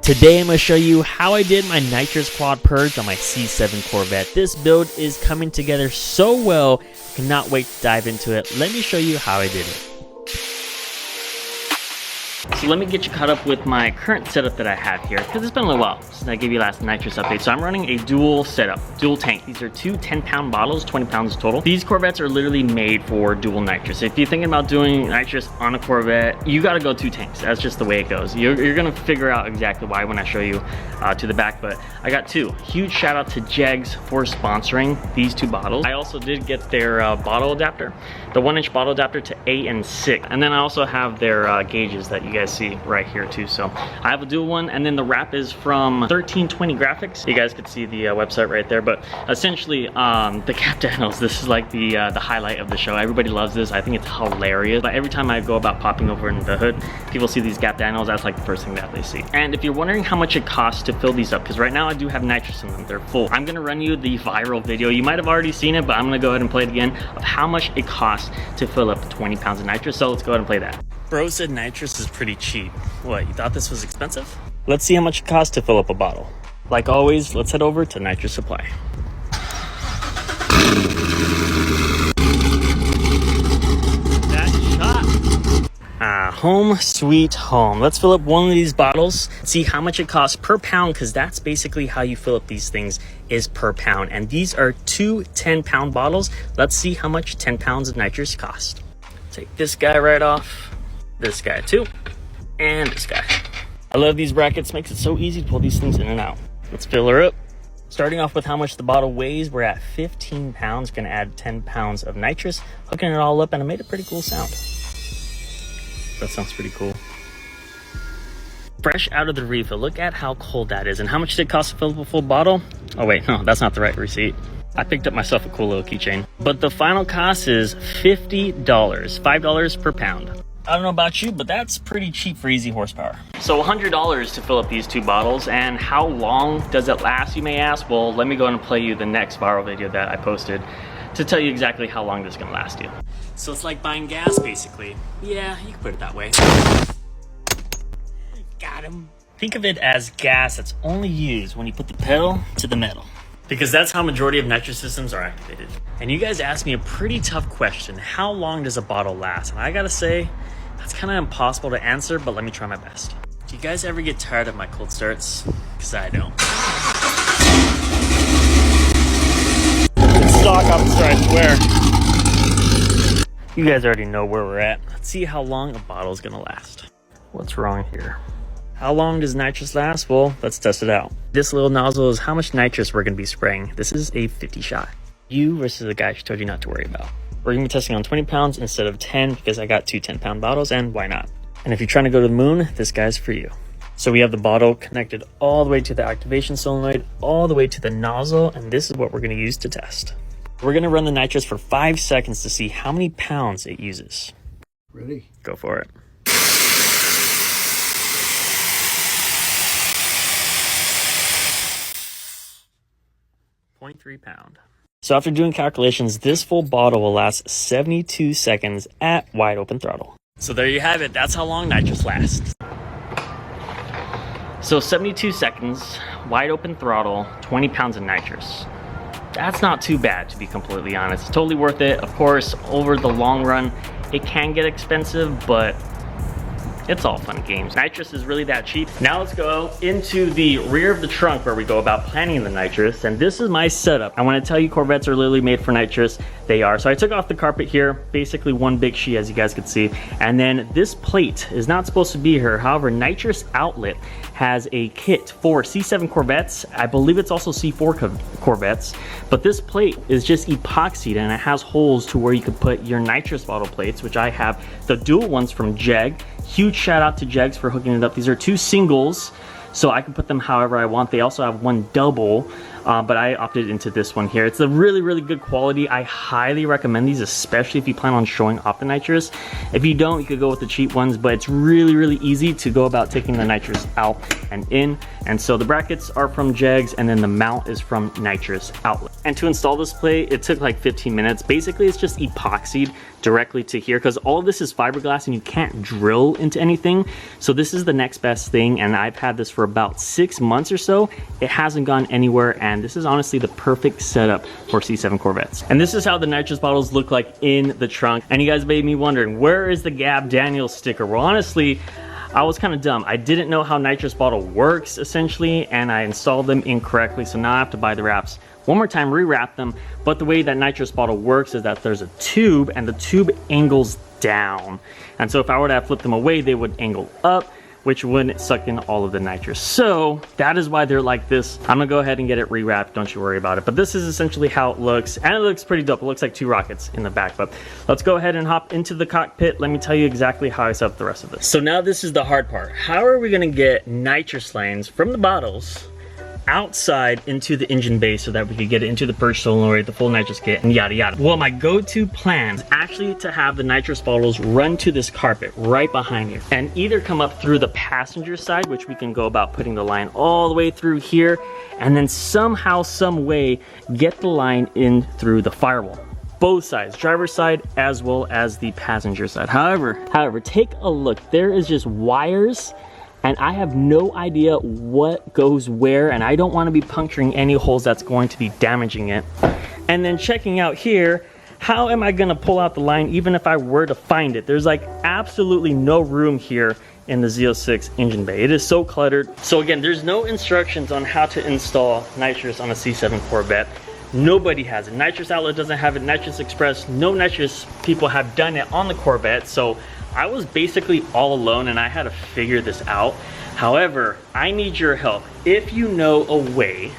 Today I'm going to show you how I did my nitrous quad purge on my C7 Corvette. This build is coming together so well, cannot wait to dive into it. Let me show you how I did it. So let me get you caught up with my current setup that I have here, because it's been a little while since I gave you last nitrous update. So I'm running a dual setup, dual tank. These are two 10-pound bottles, 20 pounds total. These Corvettes are literally made for dual nitrous. If you're thinking about doing nitrous on a Corvette, you gotta go two tanks. That's just the way it goes. You're gonna figure out exactly why when I show you to the back, but I got two. Huge shout out to Jegs for sponsoring these two bottles. I also did get their bottle adapter, the 1-inch bottle adapter to A and 6. And then I also have their gauges that you guys see right here too. So I have a dual one, and then the wrap is from 1320 Graphics. You guys could see the website right there, but essentially the cap panels, this is like the highlight of the show. Everybody loves this. I think it's hilarious, but every time I go about popping over in the hood, people see these gap panels, that's like the first thing that they see. And if you're wondering how much it costs to fill these up, because right now I do have nitrous in them, they're full, I'm gonna run you the viral video. You might have already seen it, but I'm gonna go ahead and play it again of how much it costs to fill up 20 pounds of nitrous. So let's go ahead and play that. Bro said nitrous is pretty cheap. What, you thought this was expensive? Let's see how much it costs to fill up a bottle. Like always, let's head over to Nitrous Supply. That shot. Home sweet home. Let's fill up one of these bottles, see how much it costs per pound, because that's basically how you fill up these things, is per pound. And these are two 10-pound bottles. Let's see how much 10 pounds of nitrous cost. Take this guy right off. This guy too, and this guy. I love these brackets, makes it so easy to pull these things in and out. Let's fill her up. Starting off with how much the bottle weighs, we're at 15 pounds, gonna add 10 pounds of nitrous, hooking it all up, and it made a pretty cool sound. That sounds pretty cool. Fresh out of the refill, look at how cold that is. And how much did it cost to fill up a full bottle? Oh wait, no, that's not the right receipt. I picked up myself a cool little keychain. But the final cost is $50, $5 per pound. I don't know about you, but that's pretty cheap for easy horsepower. So $100 to fill up these two bottles, and how long does it last, you may ask? Well, let me go ahead and play you the next viral video that I posted to tell you exactly how long this is gonna last you. So it's like buying gas, basically. Yeah, you can put it that way. Got him. Think of it as gas that's only used when you put the pedal to the metal, because that's how majority of nitrous systems are activated. And you guys asked me a pretty tough question. How long does a bottle last? And I gotta say, that's kind of impossible to answer, but let me try my best. Do you guys ever get tired of my cold starts? Because I don't. It's stock officer, I swear. You guys already know where we're at. Let's see how long a bottle is gonna last. What's wrong here? How long does nitrous last? Well, let's test it out. This little nozzle is how much nitrous we're gonna be spraying. This is a 50 shot. You versus the guy who told you not to worry about. We're gonna be testing on 20 pounds instead of 10 because I got two 10-pound bottles, and why not? And if you're trying to go to the moon, this guy's for you. So we have the bottle connected all the way to the activation solenoid, all the way to the nozzle, and this is what we're gonna use to test. We're gonna run the nitrous for 5 seconds to see how many pounds it uses. Ready? Go for it. .3 pound. So after doing calculations, this full bottle will last 72 seconds at wide open throttle. So there you have it. That's how long nitrous lasts. So 72 seconds, wide open throttle, 20 pounds of nitrous. That's not too bad, to be completely honest. It's totally worth it. Of course, over the long run, it can get expensive, but it's all fun and games. Nitrous is really that cheap. Now let's go into the rear of the trunk where we go about planning the nitrous. And this is my setup. I want to tell you, Corvettes are literally made for nitrous. They are. So I took off the carpet here, basically one big sheet, as you guys can see. And then this plate is not supposed to be here. However, Nitrous Outlet has a kit for C7 Corvettes. I believe it's also C4 Corvettes. But this plate is just epoxied, and it has holes to where you could put your nitrous bottle plates, which I have the dual ones from Jeg. Huge shout out to Jegs for hooking it up. These are two singles, so I can put them however I want. They also have one double, but I opted into this one here. It's a really, really good quality. I highly recommend these, especially if you plan on showing off the nitrous. If you don't, you could go with the cheap ones, but it's really, really easy to go about taking the nitrous out and in. And so the brackets are from Jegs, and then the mount is from Nitrous outlet. And to install this plate, it took like 15 minutes. Basically, it's just epoxied directly to here because all of this is fiberglass and you can't drill into anything. So this is the next best thing, and I've had this for about 6 months or so. It hasn't gone anywhere, and this is honestly the perfect setup for C7 Corvettes. And this is how the Nitrous bottles look like in the trunk. And you guys may be wondering, where is the Gab Daniels sticker? Well, honestly, I was kind of dumb. I didn't know how Nitrous bottle works essentially, and I installed them incorrectly. So now I have to buy the wraps one more time, rewrap them. But the way that Nitrous bottle works is that there's a tube, and the tube angles down. And so if I were to flip them away, they would angle up, which wouldn't suck in all of the nitrous. So that is why they're like this. I'm gonna go ahead and get it rewrapped, don't you worry about it. But this is essentially how it looks, and it looks pretty dope. It looks like 2 rockets in the back, but let's go ahead and hop into the cockpit. Let me tell you exactly how I set up the rest of this. So now this is the hard part. How are we gonna get nitrous lines from the bottles outside into the engine bay so that we could get it into the Purge solenoid, the full nitrous kit, and yada yada. Well, my go-to plan is actually to have the nitrous bottles run to this carpet right behind here and either come up through the passenger side, which we can go about putting the line all the way through here, and then somehow, some way, get the line in through the firewall. Both sides, driver's side as well as the passenger side. However, take a look. There is just wires, and I have no idea what goes where, and I don't want to be puncturing any holes that's going to be damaging it. And then checking out here, how am I going to pull out the line even if I were to find it? There's like absolutely no room here in the Z06 engine bay. It is so cluttered. So again, there's no instructions on how to install nitrous on a C7 Corvette. Nobody has it. Nitrous outlet doesn't have it. Nitrous Express, no nitrous people have done it on the Corvette. So I was basically all alone, and I had to figure this out. However, I need your help. If you know a way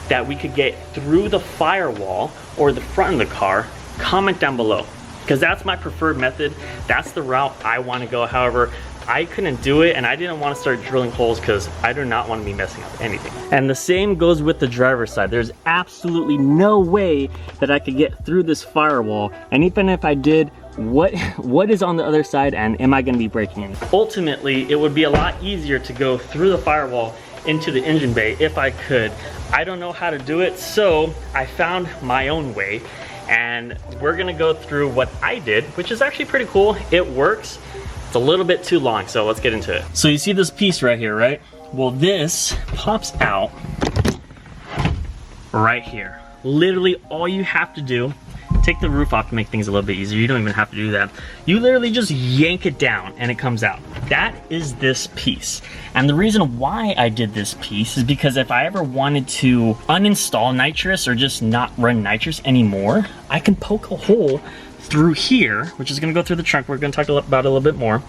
that we could get through the firewall or the front of the car, comment down below, because that's my preferred method. That's the route I want to go. However, I couldn't do it, and I didn't want to start drilling holes because I do not want to be messing up anything. And the same goes with the driver's side. There's absolutely no way that I could get through this firewall, and even if I did, what is on the other side, and am I going to be breaking in? Ultimately, it would be a lot easier to go through the firewall into the engine bay if I could. I don't know how to do it, so I found my own way, and we're gonna go through what I did, which is actually pretty cool. It works. It's a little bit too long, so let's get into it. So you see this piece right here, right? Well, this pops out right here. Literally all you have to do, take the roof off to make things a little bit easier. You don't even have to do that. You literally just yank it down and it comes out. That is this piece. And the reason why I did this piece is because if I ever wanted to uninstall nitrous or just not run nitrous anymore, I can poke a hole through here, which is gonna go through the trunk. We're gonna talk about it a little bit more.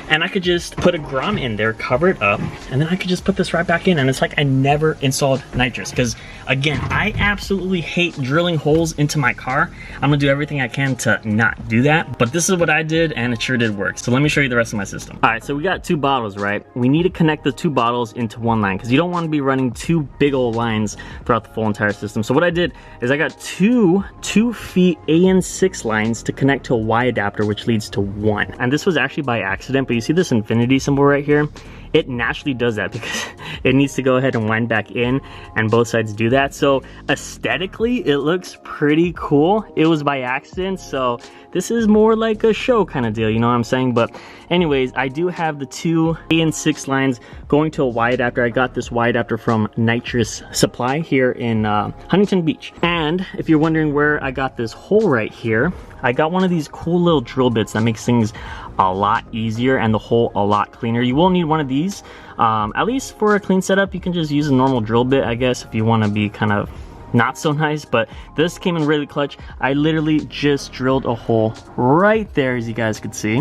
And I could just put a grom in there, cover it up, and then I could just put this right back in, and it's like I never installed nitrous. Because again, I absolutely hate drilling holes into my car. I'm gonna do everything I can to not do that, but this is what I did, and it sure did work. So let me show you the rest of my system. All right, so we got 2 bottles, right? We need to connect the 2 bottles into one line, because you don't want to be running 2 big old lines throughout the full entire system. So what I did is I got 2 2-feet AN6 lines to connect to a Y adapter, which leads to 1. And this was actually by accident, but you see this infinity symbol right here? It naturally does that because it needs to go ahead and wind back in, and both sides do that. So aesthetically, it looks pretty cool. It was by accident, so this is more like a show kind of deal, you know what I'm saying? But anyways, I do have the 2 AN6 lines going to a Y adapter. I got this Y adapter from Nitrous Supply here in Huntington Beach. And if you're wondering where I got this hole right here, I got one of these cool little drill bits that makes things a lot easier and the hole a lot cleaner. You will need one of these. At least for a clean setup, you can just use a normal drill bit, I guess, if you want to be kind of not so nice, but this came in really clutch. I literally just drilled a hole right there, as you guys could see,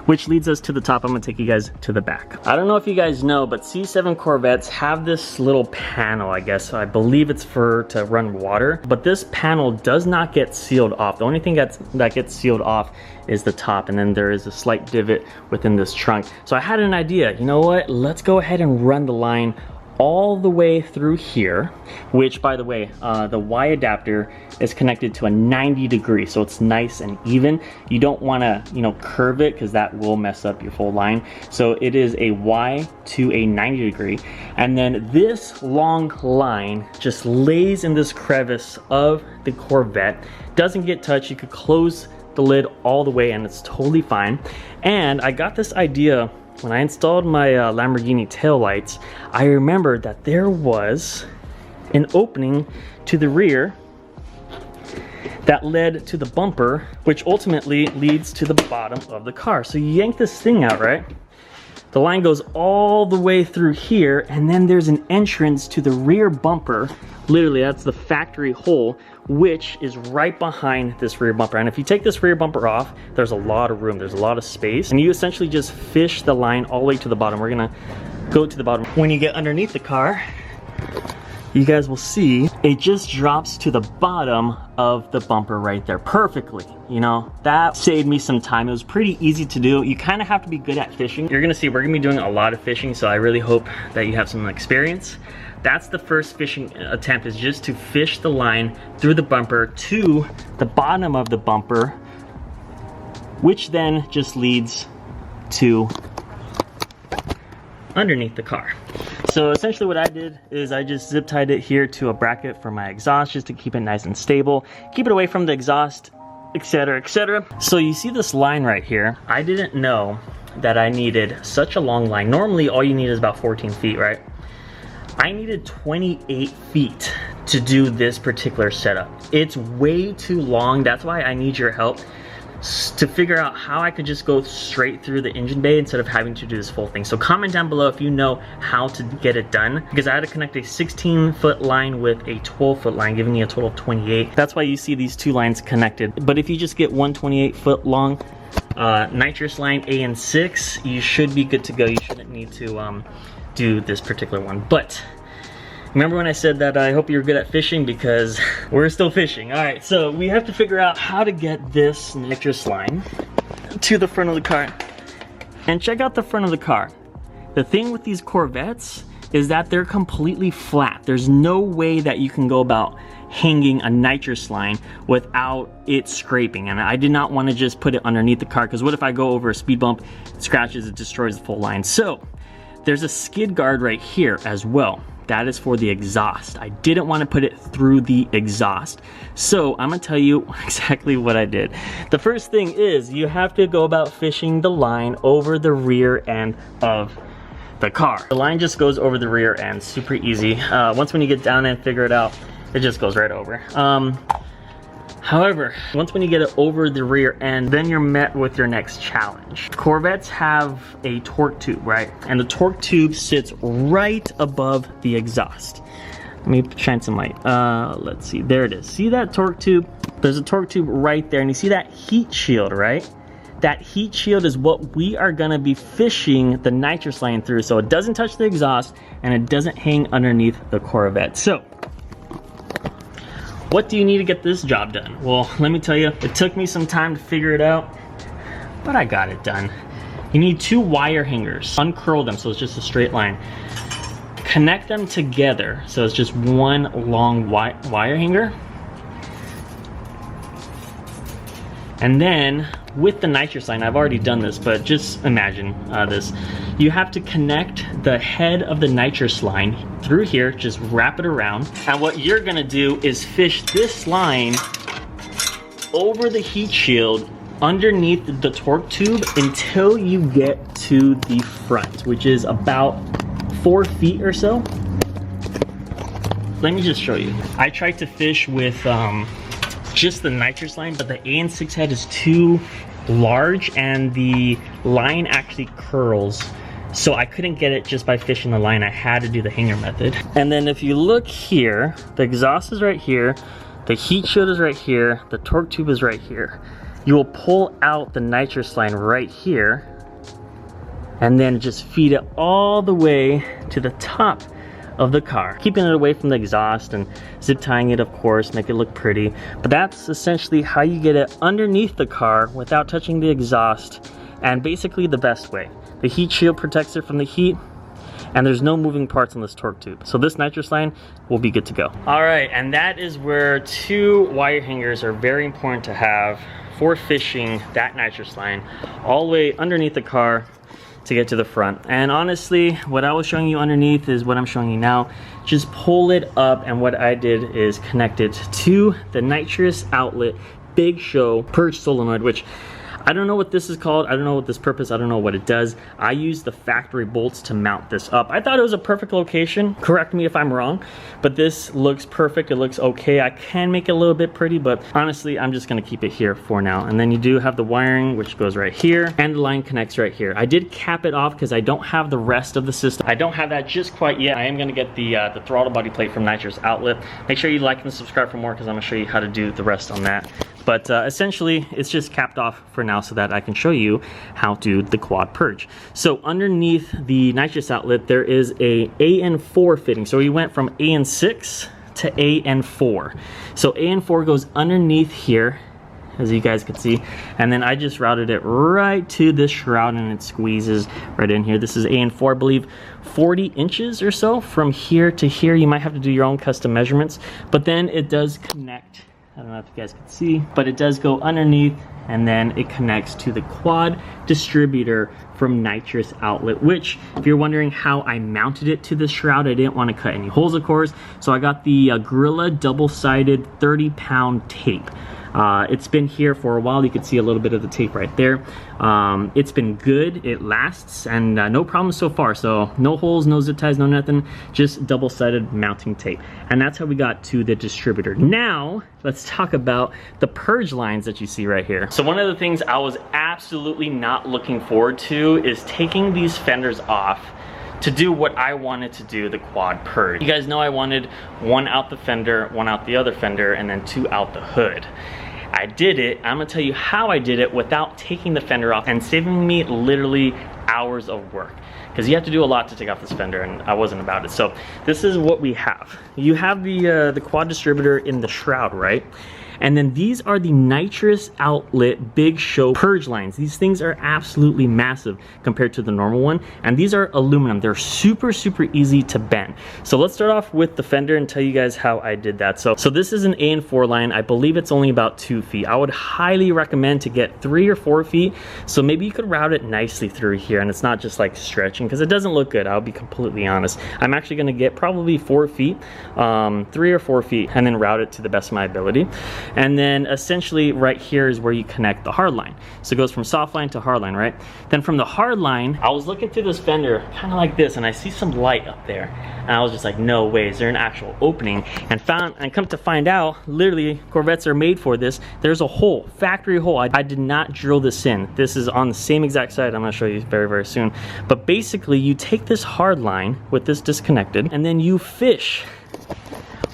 which leads us to the top. I'm gonna take you guys to the back. I don't know if you guys know, but C7 Corvettes have this little panel, I guess. I believe it's to run water, but this panel does not get sealed off. The only thing that gets sealed off is the top, and then there is a slight divot within this trunk. So I had an idea, you know what? Let's go ahead and run the line all the way through here, which, by the way, the Y adapter is connected to a 90 degree, so it's nice and even. You don't want to, you know, curve it because that will mess up your full line. So it is a Y to a 90 degree, and then this long line just lays in this crevice of the Corvette. Doesn't get touched. You could close the lid all the way and it's totally fine. And I got this idea when I installed my Lamborghini taillights. I remembered that there was an opening to the rear that led to the bumper, which ultimately leads to the bottom of the car. So you yank this thing out, right? The line goes all the way through here, and then there's an entrance to the rear bumper. Literally, that's the factory hole, which is right behind this rear bumper. And if you take this rear bumper off, there's a lot of room, there's a lot of space, and you essentially just fish the line all the way to the bottom. We're gonna go to the bottom. When you get underneath the car, you guys will see it just drops to the bottom of the bumper right there perfectly. You know, that saved me some time. It was pretty easy to do. You kind of have to be good at fishing. You're gonna see we're gonna be doing a lot of fishing, so I really hope that you have some experience. That's the first fishing attempt, is just to fish the line through the bumper to the bottom of the bumper, which then just leads to underneath the car. So essentially what I did is I just zip tied it here to a bracket for my exhaust, just to keep it nice and stable, keep it away from the exhaust, etc., etc. So you see this line right here. I didn't know that I needed such a long line. Normally all you need is about 14 feet, right? I needed 28 feet to do this particular setup. It's way too long. That's why I need your help to figure out how I could just go straight through the engine bay instead of having to do this full thing. So comment down below if you know how to get it done, because I had to connect a 16-foot line with a 12-foot line, giving me a total of 28. That's why you see these two lines connected. But if you just get one 28-foot long nitrous line A and 6, you should be good to go. You shouldn't need to do this particular one. But remember when I said that I hope you're good at fishing, because we're still fishing. All right, so we have to figure out how to get this nitrous line to the front of the car. And check out the front of the car. The thing with these Corvettes is that they're completely flat. There's no way that you can go about hanging a nitrous line without it scraping. And I did not want to just put it underneath the car, because what if I go over a speed bump, it scratches, it destroys the full line. So there's a skid guard right here as well. That is for the exhaust. I didn't want to put it through the exhaust. So I'm gonna tell you exactly what I did. The first thing is you have to go about fishing the line over the rear end of the car. The line just goes over the rear end, super easy. Once when you get down and figure it out, it just goes right over. However, once when you get it over the rear end, then you're met with your next challenge. Corvettes have a torque tube, right? And the torque tube sits right above the exhaust. Let me shine some light. Let's see, there it is. See that torque tube? There's a torque tube right there, and you see that heat shield, right? That heat shield is what we are gonna be fishing the nitrous line through, so it doesn't touch the exhaust and it doesn't hang underneath the Corvette. So, what do you need to get this job done? Well, let me tell you, it took me some time to figure it out, but I got it done. You need 2 wire hangers. Uncurl them so it's just a straight line. Connect them together so it's just one long wire hanger. And then with the nitrous line, I've already done this, but just imagine this. You have to connect the head of the nitrous line through here, just wrap it around. And what you're gonna do is fish this line over the heat shield underneath the torque tube until you get to the front, which is about 4 feet or so. Let me just show you. I tried to fish with just the nitrous line, but the AN6 head is too large and the line actually curls, so I couldn't get it just by fishing the line. I had to do the hanger method. And then if you look here, the exhaust is right here, the heat shield is right here, the torque tube is right here. You will pull out the nitrous line right here and then just feed it all the way to the top of the car, keeping it away from the exhaust and zip tying it, of course, make it look pretty. But that's essentially how you get it underneath the car without touching the exhaust, and basically the best way. The heat shield protects it from the heat, and there's no moving parts on this torque tube. So this nitrous line will be good to go. All right, and that is where 2 wire hangers are very important to have for fishing that nitrous line all the way underneath the car to get to the front. And honestly, what I was showing you underneath is what I'm showing you now. Just pull it up, and what I did is connect it to the nitrous outlet Big Show Purge solenoid, which I don't know what this is called. I don't know what this purpose, I don't know what it does. I used the factory bolts to mount this up. I thought it was a perfect location. Correct me if I'm wrong, but this looks perfect. It looks okay. I can make it a little bit pretty, but honestly, I'm just gonna keep it here for now. And then you do have the wiring, which goes right here, and the line connects right here. I did cap it off because I don't have the rest of the system. I don't have that just quite yet. I am gonna get the throttle body plate from Nitrous Outlet. Make sure you like and subscribe for more, because I'm gonna show you how to do the rest on that. But essentially, it's just capped off for now so that I can show you how to do the quad purge. So underneath the nitrous outlet, there is a AN4 fitting. So we went from AN6 to AN4. So AN4 goes underneath here, as you guys can see, and then I just routed it right to this shroud, and it squeezes right in here. This is AN4, I believe 40 inches or so from here to here. You might have to do your own custom measurements, but then it does connect. I don't know if you guys can see, but it does go underneath, and then it connects to the quad distributor from Nitrous Outlet, which, if you're wondering how I mounted it to the shroud, I didn't want to cut any holes, of course, so I got the Gorilla double-sided 30-pound tape. It's been here for a while. You can see a little bit of the tape right there. It's been good, it lasts, and no problems so far. So no holes, no zip ties, no nothing, just double-sided mounting tape. And that's how we got to the distributor. Now, let's talk about the purge lines that you see right here. So one of the things I was absolutely not looking forward to is taking these fenders off to do what I wanted to do, the quad purge. You guys know I wanted one out the fender, one out the other fender, and then 2 out the hood. I did it. I'm gonna tell you how I did it without taking the fender off and saving me literally hours of work, because you have to do a lot to take off this fender, and I wasn't about it. So this is what we have. You have the quad distributor in the shroud, right? And then these are the Nitrous Outlet Big Show purge lines. These things are absolutely massive compared to the normal one. And these are aluminum. They're super, super easy to bend. So let's start off with the fender and tell you guys how I did that. So this is an AN4 line. I believe it's only about 2 feet. I would highly recommend to get 3 or 4 feet. So maybe you could route it nicely through here, and it's not just like stretching, because it doesn't look good. I'll be completely honest. I'm actually gonna get probably 4 feet, 3 or 4 feet, and then route it to the best of my ability. And then essentially right here is where you connect the hard line. So it goes from soft line to hard line, right? Then from the hard line, I was looking through this fender kind of like this, and I see some light up there. And I was just like, no way, is there an actual opening? And come to find out, literally Corvettes are made for this. There's a hole, factory hole. I did not drill this in. This is on the same exact side. I'm gonna show you very, very soon. But basically you take this hard line with this disconnected, and then you fish.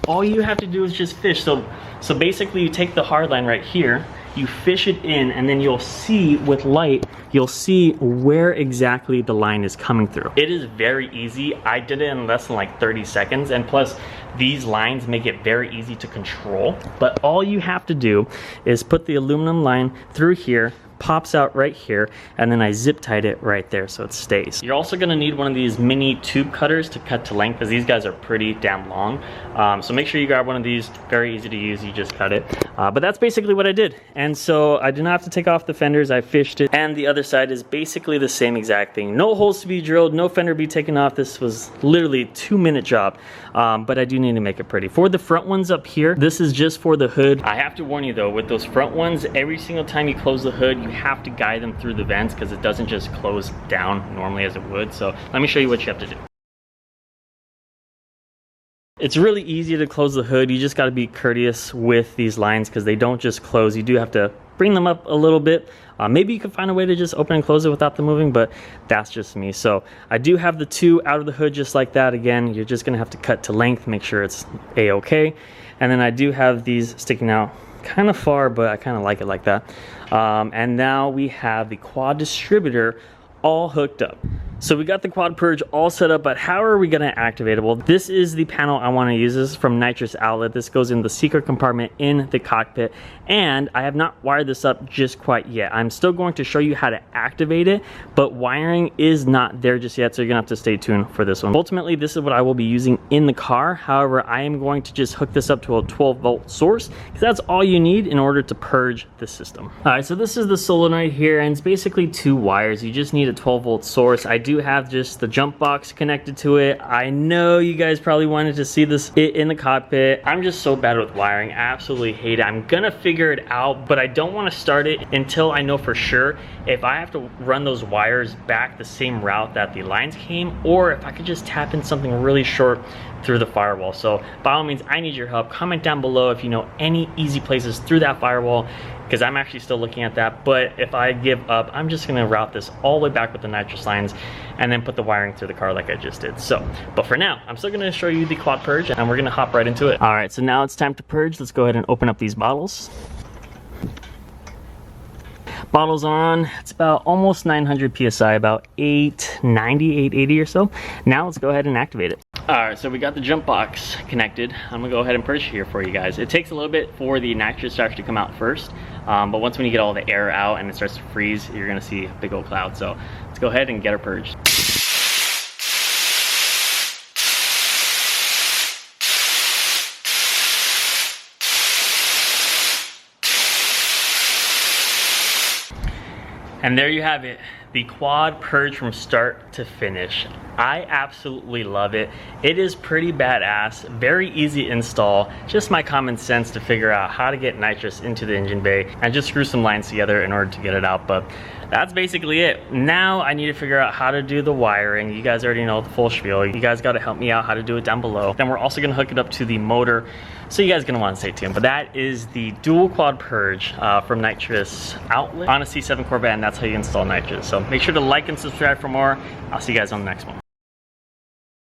All you have to do is just fish. So basically you take the hard line right here, you fish it in, and then you'll see with light, you'll see where exactly the line is coming through. It is very easy. I did it in less than like 30 seconds, and plus these lines make it very easy to control. But all you have to do is put the aluminum line through here, pops out right here, and then I zip tied it right there so it stays. You're also gonna need one of these mini tube cutters to cut to length, because these guys are pretty damn long. So make sure you grab one of these. Very easy to use, you just cut it. But that's basically what I did. And so I did not have to take off the fenders, I fished it. And the other side is basically the same exact thing. No holes to be drilled, no fender to be taken off. This was literally a 2-minute job. But I do need to make it pretty. For the front ones up here, this is just for the hood. I have to warn you though, with those front ones, every single time you close the hood, you have to guide them through the vents, because it doesn't just close down normally as it would. So let me show you what you have to do. It's really easy to close the hood. You just got to be courteous with these lines, because they don't just close. You do have to bring them up a little bit. Maybe you can find a way to just open and close it without them moving, but that's just me. So I do have the 2 out of the hood just like that. Again, you're just gonna have to cut to length, make sure it's a-okay. And then I do have these sticking out kind of far, but I kind of like it like that. And now we have the quad distributor all hooked up. So we got the quad purge all set up, but how are we gonna activate it? Well, this is the panel I wanna use. This is from Nitrous outlet. This goes in the secret compartment in the cockpit, and I have not wired this up just quite yet. I'm still going to show you how to activate it, but wiring is not there just yet, so you're gonna have to stay tuned for this one. Ultimately, this is what I will be using in the car. However, I am going to just hook this up to a 12-volt source, because that's all you need in order to purge the system. All right, so this is the solenoid here, and it's basically 2 wires. You just need a 12-volt source. I do have just the jump box connected to it. I know you guys probably wanted to see this in the cockpit. I'm just so bad with wiring. I absolutely hate it. I'm gonna figure it out, but I don't want to start it until I know for sure if I have to run those wires back the same route that the lines came, or if I could just tap in something really short through the firewall. So by all means, I need your help. Comment down below if you know any easy places through that firewall, because I'm actually still looking at that. But if I give up, I'm just gonna route this all the way back with the nitrous lines and then put the wiring through the car like I just did. So, but for now, I'm still gonna show you the quad purge, and we're gonna hop right into it. All right, so now it's time to purge. Let's go ahead and open up these bottles. Bottles on, it's about almost 900 PSI, about 890, 880 or so. Now let's go ahead and activate it. All right, so we got the jump box connected. I'm gonna go ahead and purge here for you guys. It takes a little bit for the nitrous to actually come out first, but once when you get all the air out and it starts to freeze, you're gonna see a big old cloud. So let's go ahead and get her purged. And there you have it, the quad purge from start to finish. I absolutely love it. It is pretty badass, very easy install, just my common sense to figure out how to get nitrous into the engine bay and just screw some lines together in order to get it out. But that's basically it. Now I need to figure out how to do the wiring. You guys already know the full spiel. You guys gotta help me out how to do it down below. Then we're also gonna hook it up to the motor. So you guys are gonna wanna stay tuned. But that is the dual quad purge from Nitrous outlet on a C7 Corvette, and that's how you install nitrous. So make sure to like and subscribe for more. I'll see you guys on the next one.